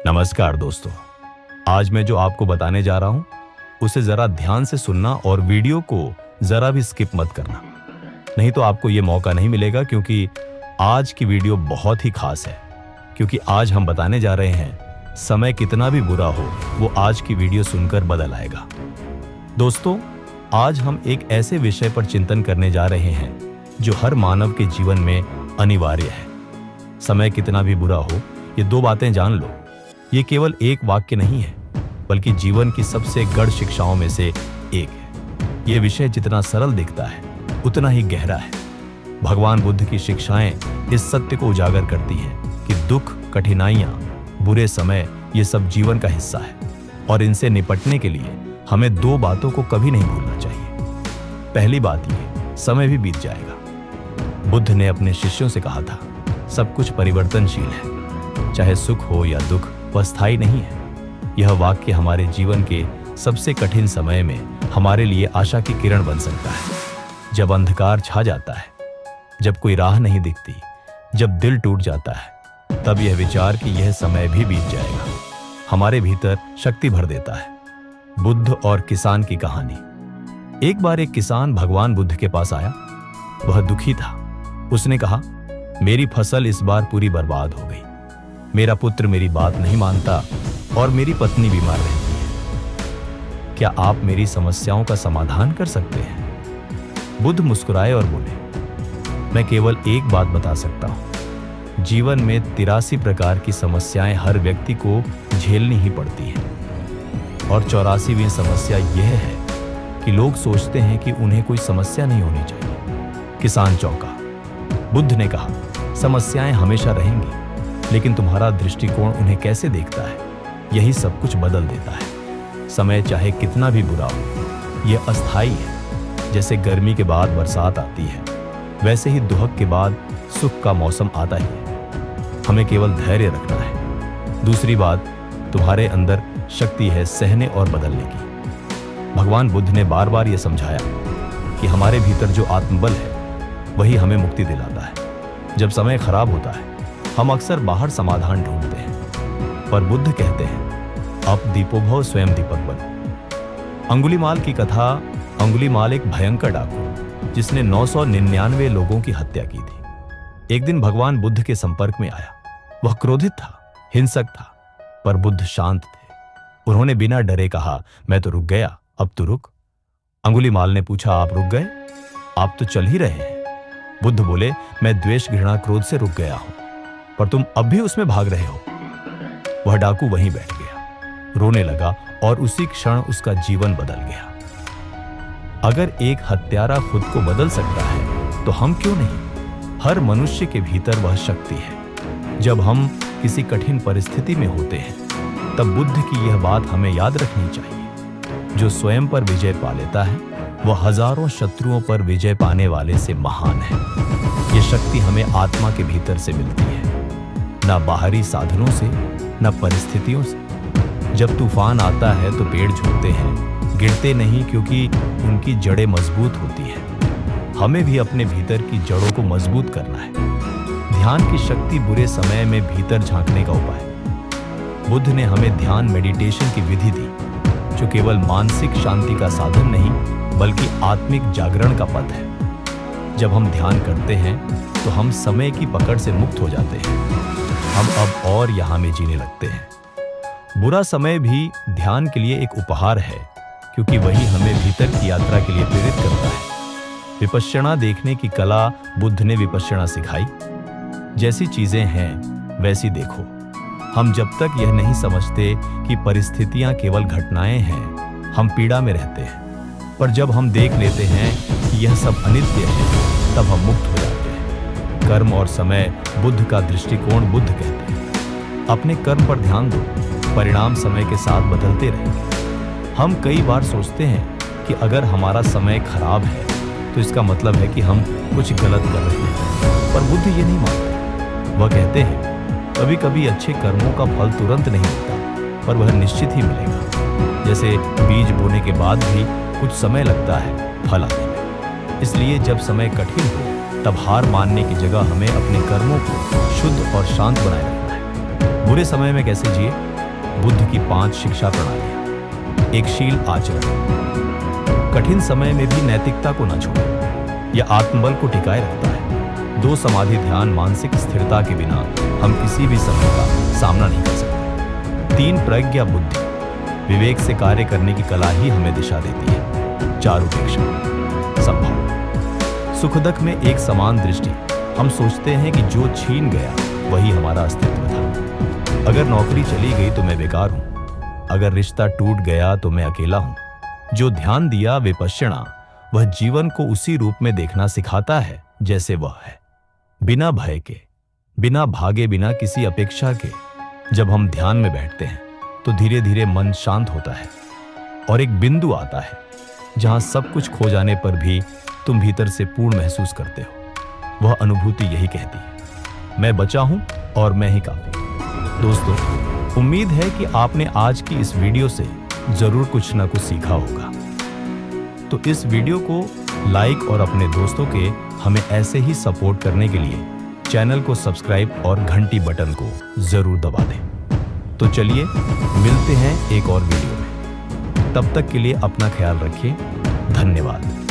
नमस्कार दोस्तों। आज मैं जो आपको बताने जा रहा हूं उसे जरा ध्यान से सुनना और वीडियो को जरा भी स्किप मत करना, नहीं तो आपको ये मौका नहीं मिलेगा। क्योंकि आज की वीडियो बहुत ही खास है, क्योंकि आज हम बताने जा रहे हैं समय कितना भी बुरा हो वो आज की वीडियो सुनकर बदल आएगा। दोस्तों, आज हम एक ऐसे विषय पर चिंतन करने जा रहे हैं जो हर मानव के जीवन में अनिवार्य है। समय कितना भी बुरा हो, ये दो बातें जान लो। ये केवल एक वाक्य नहीं है, बल्कि जीवन की सबसे गढ़ शिक्षाओं में से एक है। ये विषय जितना सरल दिखता है उतना ही गहरा है। भगवान बुद्ध की शिक्षाएं इस सत्य को उजागर करती हैं कि दुख, कठिनाइयां, बुरे समय ये सब जीवन का हिस्सा है, और इनसे निपटने के लिए हमें दो बातों को कभी नहीं भूलना चाहिए। पहली बात ये, समय भी बीत जाएगा। बुद्ध ने अपने शिष्यों से कहा था, सब कुछ परिवर्तनशील है, चाहे सुख हो या दुख, वह स्थायी नहीं है। यह वाक्य हमारे जीवन के सबसे कठिन समय में हमारे लिए आशा की किरण बन सकता है। जब अंधकार छा जाता है, जब कोई राह नहीं दिखती, जब दिल टूट जाता है, तब यह विचार कि यह समय भी बीत जाएगा हमारे भीतर शक्ति भर देता है। बुद्ध और किसान की कहानी। एक बार एक किसान भगवान बुद्ध के पास आया। वह दुखी था। उसने कहा, मेरी फसल इस बार पूरी बर्बाद हो गई। मेरा पुत्र मेरी बात नहीं मानता और मेरी पत्नी बीमार रहती है। क्या आप मेरी समस्याओं का समाधान कर सकते हैं? बुद्ध मुस्कुराए और बोले, मैं केवल एक बात बता सकता हूं। जीवन में 83 प्रकार की समस्याएं हर व्यक्ति को झेलनी ही पड़ती हैं, और 84वीं समस्या यह है कि लोग सोचते हैं कि उन्हें कोई समस्या नहीं होनी चाहिए। किसान चौंका। बुद्ध ने कहा, समस्याएं हमेशा रहेंगी, लेकिन तुम्हारा दृष्टिकोण उन्हें कैसे देखता है, यही सब कुछ बदल देता है। समय चाहे कितना भी बुरा हो, यह अस्थायी है। जैसे गर्मी के बाद बरसात आती है, वैसे ही दुहक के बाद सुख का मौसम आता ही है। हमें केवल धैर्य रखना है। दूसरी बात, तुम्हारे अंदर शक्ति है सहने और बदलने की। भगवान बुद्ध ने बार बार यह समझाया कि हमारे भीतर जो आत्मबल है वही हमें मुक्ति दिलाता है। जब समय खराब होता है, हम अक्सर बाहर समाधान ढूंढते हैं, पर बुद्ध कहते हैं, अब दीपोभव स्वयं दीपक बनो। अंगुलीमाल की कथा। अंगुलीमाल एक भयंकर डाकू जिसने 999 लोगों की हत्या की थी। एक दिन भगवान बुद्ध के संपर्क में आया। वह क्रोधित था, हिंसक था, पर बुद्ध शांत थे। उन्होंने बिना डरे कहा, मैं तो रुक गया, अब तो रुक। अंगुलीमाल ने पूछा, आप रुक गए? आप तो चल ही रहे हैं। बुद्ध बोले, मैं द्वेष, घृणा, क्रोध से रुक गया हूं, पर तुम अब भी उसमें भाग रहे हो। वह डाकू वहीं बैठ गया, रोने लगा, और उसी क्षण उसका जीवन बदल गया। अगर एक हत्यारा खुद को बदल सकता है तो हम क्यों नहीं? हर मनुष्य के भीतर वह शक्ति है। जब हम किसी कठिन परिस्थिति में होते हैं, तब बुद्ध की यह बात हमें याद रखनी चाहिए, जो स्वयं पर विजय पा लेता है वह हजारों शत्रुओं पर विजय पाने वाले से महान है। यह शक्ति हमें आत्मा के भीतर से मिलती है, ना बाहरी साधनों से, ना परिस्थितियों से। जब तूफान आता है तो पेड़ झुकते हैं, गिरते नहीं, क्योंकि उनकी जड़ें मजबूत होती हैं। हमें भी अपने भीतर की जड़ों को मजबूत करना है। ध्यान की शक्ति बुरे समय में भीतर झांकने का उपाय। बुद्ध ने हमें ध्यान, मेडिटेशन की विधि दी, जो केवल मानसिक शांति का साधन नहीं, बल्कि आत्मिक जागरण का पथ है। जब हम ध्यान करते हैं तो हम समय की पकड़ से मुक्त हो जाते हैं। हम अब और यहाँ में जीने लगते हैं। बुरा समय भी ध्यान के लिए एक उपहार है, क्योंकि वही हमें भीतर की यात्रा के लिए प्रेरित करता है। विपश्यना देखने की कला बुद्ध ने विपश्यना सिखाई। जैसी चीजें हैं वैसी देखो। हम जब तक यह नहीं समझते कि परिस्थितियां केवल घटनाएं हैं, हम पीड़ा में रहते हैं। पर जब हम देख लेते हैं कि यह सब अनित्य है, तब हम मुक्त हो जाते हैं। कर्म और समय बुद्ध का दृष्टिकोण। बुद्ध कहते हैं, अपने कर्म पर ध्यान दो, परिणाम समय के साथ बदलते रहेंगे। हम कई बार सोचते हैं कि अगर हमारा समय खराब है तो इसका मतलब है कि हम कुछ गलत कर रहे हैं, पर बुद्ध ये नहीं मानते। वह कहते हैं, कभी कभी अच्छे कर्मों का फल तुरंत नहीं मिलता, पर वह निश्चित ही मिलेगा। जैसे बीज बोने के बाद भी कुछ समय लगता है फल आने में। इसलिए जब समय कठिन हो, तब हार मानने की जगह हमें अपने कर्मों को शुद्ध और शांत बनाए रखना है। बुरे समय में कैसे जिए? बुद्ध की 5 शिक्षा प्रणालियां। एक शील आचरण, कठिन समय में भी नैतिकता को न छोड़ें, यह आत्मबल को टिकाए रखता है। 2 समाधि ध्यान, मानसिक स्थिरता के बिना हम किसी भी समय का सामना नहीं कर सकते। 3 प्रज्ञा बुद्धि, विवेक से कार्य करने की कला ही हमें दिशा देती है। 4 उपेक्षा, संभाव, सुख दुख में एक समान दृष्टि। हम सोचते हैं कि जो छीन गया वही हमारा अस्तित्व था। अगर नौकरी चली गई तो मैं बेकार हूं, अगर रिश्ता टूट गया तो मैं अकेला हूं। जो ध्यान दिया विपश्यना, वह जीवन को उसी रूप में देखना सिखाता है जैसे वह है, बिना भय के, बिना भागे, बिना किसी अपेक्षा के। जब हम ध्यान में बैठते हैं तो धीरे धीरे मन शांत होता है और एक बिंदु आता है जहां सब कुछ खो जाने पर भी तुम भीतर से पूर्ण महसूस करते हो। वह अनुभूति यही कहती है, मैं बचा हूं और मैं ही काफी। दोस्तों, उम्मीद है कि आपने आज की इस वीडियो से जरूर कुछ न कुछ सीखा होगा। तो इस वीडियो को लाइक और अपने दोस्तों के हमें ऐसे ही सपोर्ट करने के लिए चैनल को सब्सक्राइब और घंटी बटन को जरूर दबा दें। तो चलिए मिलते हैं एक और वीडियो में। तब तक के लिए अपना ख्याल रखिए। धन्यवाद।